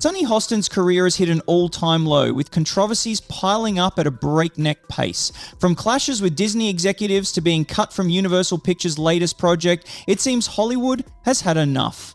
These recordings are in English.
Sunny Hostin's career has hit an all-time low, with controversies piling up at a breakneck pace. From clashes with Disney executives to being cut from Universal Pictures' latest project, it seems Hollywood has had enough.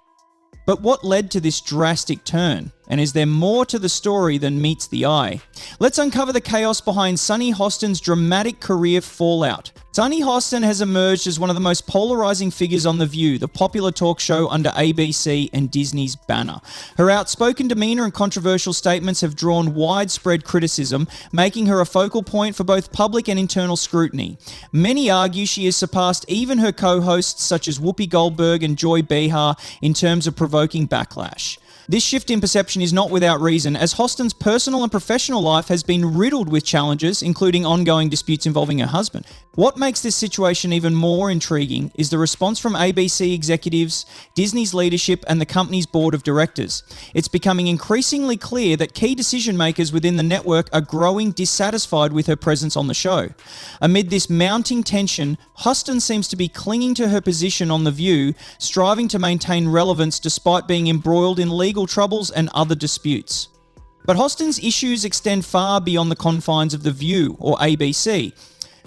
But what led to this drastic turn? And is there more to the story than meets the eye? Let's uncover the chaos behind Sunny Hostin's dramatic career fallout. Sunny Hostin has emerged as one of the most polarizing figures on The View, the popular talk show under ABC and Disney's banner. Her outspoken demeanor and controversial statements have drawn widespread criticism, making her a focal point for both public and internal scrutiny. Many argue she has surpassed even her co-hosts such as Whoopi Goldberg and Joy Behar in terms of provoking backlash. This shift in perception is not without reason, as Hostin's personal and professional life has been riddled with challenges, including ongoing disputes involving her husband. What makes this situation even more intriguing is the response from ABC executives, Disney's leadership, and the company's board of directors. It's becoming increasingly clear that key decision makers within the network are growing dissatisfied with her presence on the show. Amid this mounting tension, Hostin seems to be clinging to her position on The View, striving to maintain relevance despite being embroiled in legal troubles and other disputes. But Hostin's issues extend far beyond the confines of The View or ABC.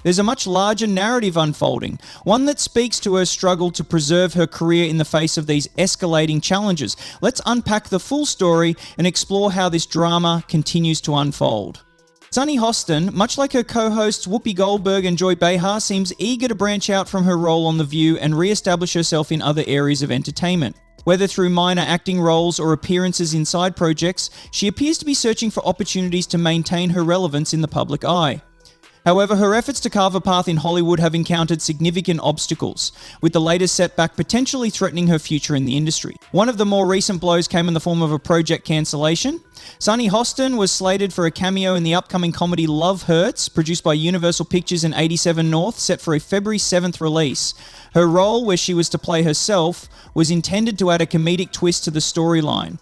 There's a much larger narrative unfolding, one that speaks to her struggle to preserve her career in the face of these escalating challenges. Let's unpack the full story and explore how this drama continues to unfold. Sunny Hostin, much like her co-hosts Whoopi Goldberg and Joy Behar, seems eager to branch out from her role on The View and re-establish herself in other areas of entertainment. Whether through minor acting roles or appearances in side projects, she appears to be searching for opportunities to maintain her relevance in the public eye. However, her efforts to carve a path in Hollywood have encountered significant obstacles, with the latest setback potentially threatening her future in the industry. One of the more recent blows came in the form of a project cancellation. Sunny Hostin was slated for a cameo in the upcoming comedy Love Hurts, produced by Universal Pictures and 87 North, set for a February 7th release. Her role, where she was to play herself, was intended to add a comedic twist to the storyline.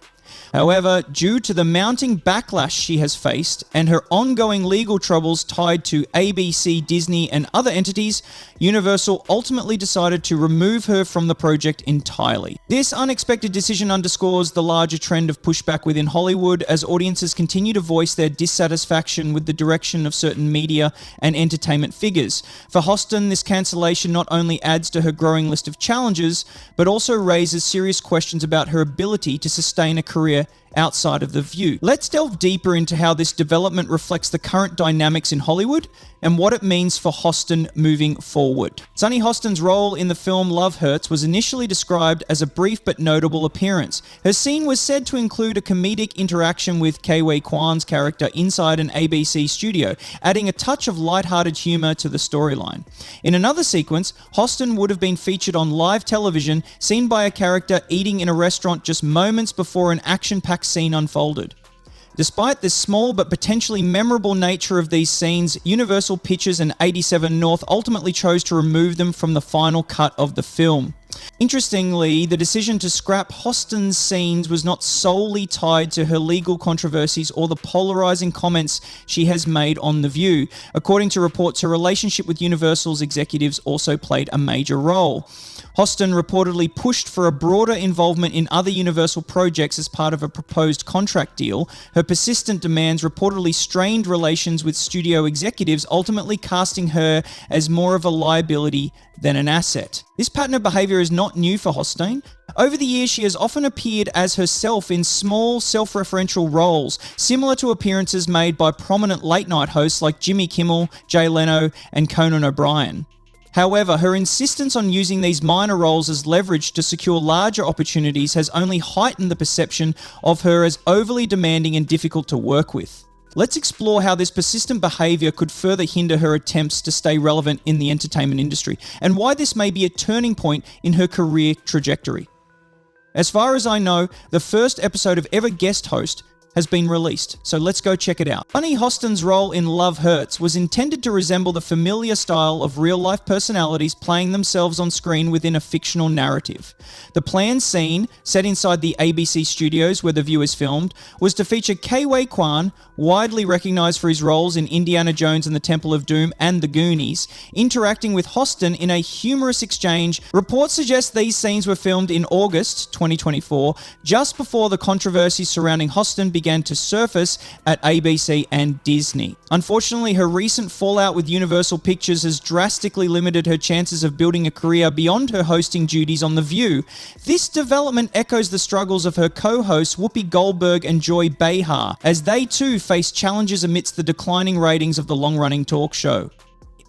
However, due to the mounting backlash she has faced and her ongoing legal troubles tied to ABC, Disney, and other entities, Universal ultimately decided to remove her from the project entirely. This unexpected decision underscores the larger trend of pushback within Hollywood as audiences continue to voice their dissatisfaction with the direction of certain media and entertainment figures. For Hostin, this cancellation not only adds to her growing list of challenges, but also raises serious questions about her ability to sustain a career outside of The View. Let's delve deeper into how this development reflects the current dynamics in Hollywood and what it means for Hostin moving forward. Sunny Hostin's role in the film Love Hurts was initially described as a brief but notable appearance. Her scene was said to include a comedic interaction with Ke-Huy Kwan's character inside an ABC studio, adding a touch of lighthearted humor to the storyline. In another sequence, Hostin would have been featured on live television, seen by a character eating in a restaurant just moments before an action-packed scene unfolded. Despite the small but potentially memorable nature of these scenes, Universal Pictures and 87 North ultimately chose to remove them from the final cut of the film. Interestingly, the decision to scrap Hostin's scenes was not solely tied to her legal controversies or the polarizing comments she has made on The View. According to reports, her relationship with Universal's executives also played a major role. Hostin reportedly pushed for a broader involvement in other Universal projects as part of a proposed contract deal. Her persistent demands reportedly strained relations with studio executives, ultimately casting her as more of a liability than an asset. This pattern of behavior is not new for Hostin. Over the years, she has often appeared as herself in small, self-referential roles, similar to appearances made by prominent late-night hosts like Jimmy Kimmel, Jay Leno, and Conan O'Brien. However, her insistence on using these minor roles as leverage to secure larger opportunities has only heightened the perception of her as overly demanding and difficult to work with. Let's explore how this persistent behavior could further hinder her attempts to stay relevant in the entertainment industry, and why this may be a turning point in her career trajectory. As far as I know, the first episode of ever guest host has been released, so let's go check it out. Sunny Hostin's role in Love Hurts was intended to resemble the familiar style of real-life personalities playing themselves on screen within a fictional narrative. The planned scene, set inside the ABC studios where the view is filmed, was to feature Ke-Huy Quan, widely recognized for his roles in Indiana Jones and the Temple of Doom and The Goonies, interacting with Hostin in a humorous exchange. Reports suggest these scenes were filmed in August 2024, just before the controversies surrounding Hostin began to surface at ABC and Disney. Unfortunately, her recent fallout with Universal Pictures has drastically limited her chances of building a career beyond her hosting duties on The View. This development echoes the struggles of her co-hosts Whoopi Goldberg and Joy Behar, as they too face challenges amidst the declining ratings of the long-running talk show.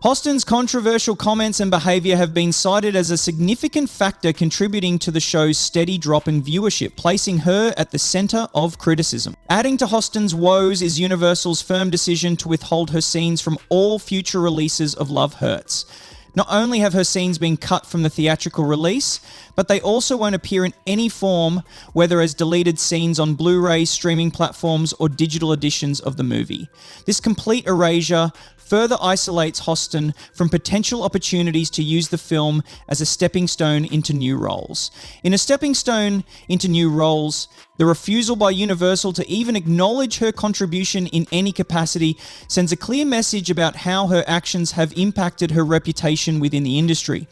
Hostin's controversial comments and behavior have been cited as a significant factor contributing to the show's steady drop in viewership, placing her at the center of criticism. Adding to Hostin's woes is Universal's firm decision to withhold her scenes from all future releases of Love Hurts. Not only have her scenes been cut from the theatrical release, but they also won't appear in any form, whether as deleted scenes on Blu-ray, streaming platforms, or digital editions of the movie. This complete erasure further isolates Hostin from potential opportunities to use the film as a stepping stone into new roles. In a stepping stone into new roles, the refusal by Universal to even acknowledge her contribution in any capacity sends a clear message about how her actions have impacted her reputation within the industry.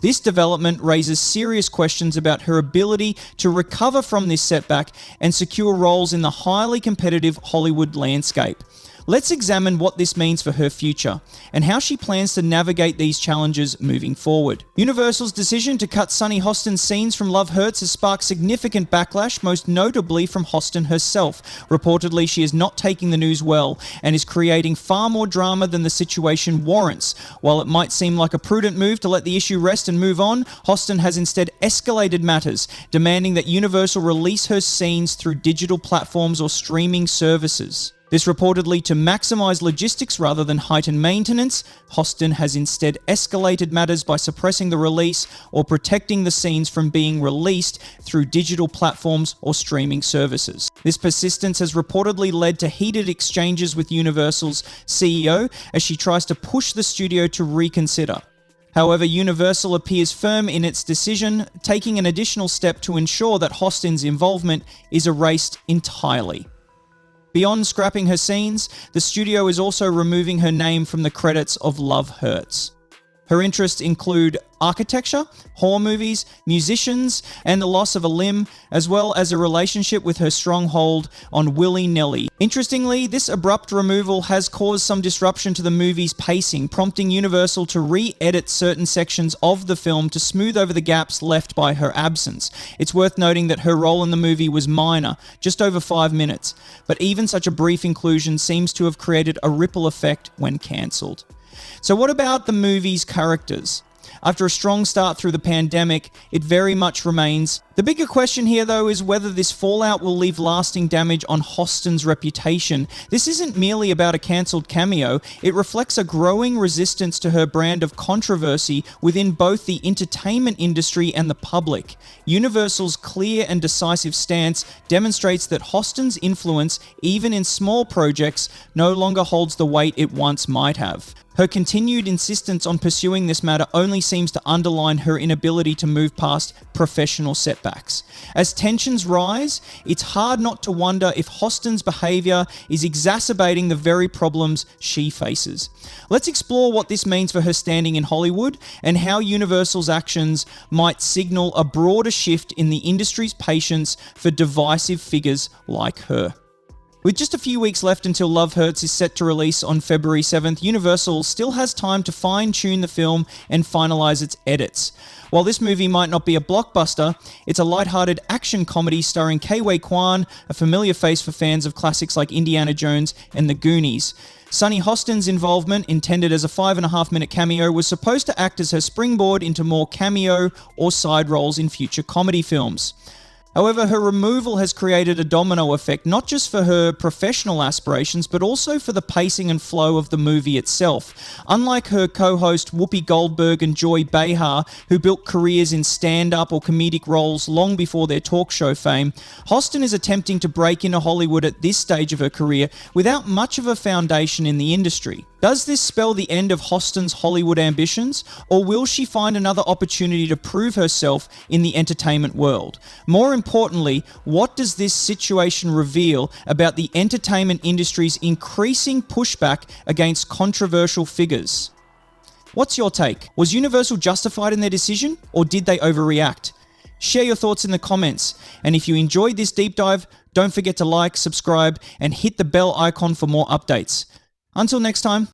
This development raises serious questions about her ability to recover from this setback and secure roles in the highly competitive Hollywood landscape. Let's examine what this means for her future and how she plans to navigate these challenges moving forward. Universal's decision to cut Sunny Hostin's scenes from Love Hurts has sparked significant backlash, most notably from Hostin herself. Reportedly, she is not taking the news well and is creating far more drama than the situation warrants. While it might seem like a prudent move to let the issue rest and move on, Hostin has instead escalated matters, demanding that Universal release her scenes through digital platforms or streaming services. This reportedly to maximize logistics rather than heighten maintenance. Hostin has instead escalated matters by suppressing the release or protecting the scenes from being released through digital platforms or streaming services. This persistence has reportedly led to heated exchanges with Universal's CEO as she tries to push the studio to reconsider. However, Universal appears firm in its decision, taking an additional step to ensure that Hostin's involvement is erased entirely. Beyond scrapping her scenes, the studio is also removing her name from the credits of Love Hurts. Her interests include architecture, horror movies, musicians, and the loss of a limb, as well as a relationship with her stronghold on Willy Nelly. Interestingly, this abrupt removal has caused some disruption to the movie's pacing, prompting Universal to re-edit certain sections of the film to smooth over the gaps left by her absence. It's worth noting that her role in the movie was minor, just over 5 minutes, but even such a brief inclusion seems to have created a ripple effect when cancelled. So what about the movie's characters? After a strong start through the pandemic, it very much remains. The bigger question here, though, is whether this fallout will leave lasting damage on Hostin's reputation. This isn't merely about a cancelled cameo, it reflects a growing resistance to her brand of controversy within both the entertainment industry and the public. Universal's clear and decisive stance demonstrates that Hostin's influence, even in small projects, no longer holds the weight it once might have. Her continued insistence on pursuing this matter only seems to underline her inability to move past professional setbacks. As tensions rise, it's hard not to wonder if Hostin's behavior is exacerbating the very problems she faces. Let's explore what this means for her standing in Hollywood and how Universal's actions might signal a broader shift in the industry's patience for divisive figures like her. With just a few weeks left until Love Hurts is set to release on February 7th, Universal still has time to fine-tune the film and finalize its edits. While this movie might not be a blockbuster, it's a lighthearted action comedy starring Ke-Huy Quan, a familiar face for fans of classics like Indiana Jones and The Goonies. Sunny Hostin's involvement, intended as a 5.5-minute cameo, was supposed to act as her springboard into more cameo or side roles in future comedy films. However, her removal has created a domino effect not just for her professional aspirations, but also for the pacing and flow of the movie itself. Unlike her co-host Whoopi Goldberg and Joy Behar, who built careers in stand-up or comedic roles long before their talk show fame, Hostin is attempting to break into Hollywood at this stage of her career without much of a foundation in the industry. Does this spell the end of Hostin's Hollywood ambitions, or will she find another opportunity to prove herself in the entertainment world? More importantly, what does this situation reveal about the entertainment industry's increasing pushback against controversial figures? What's your take? Was Universal justified in their decision, or did they overreact? Share your thoughts in the comments, and if you enjoyed this deep dive, don't forget to like, subscribe, and hit the bell icon for more updates. Until next time.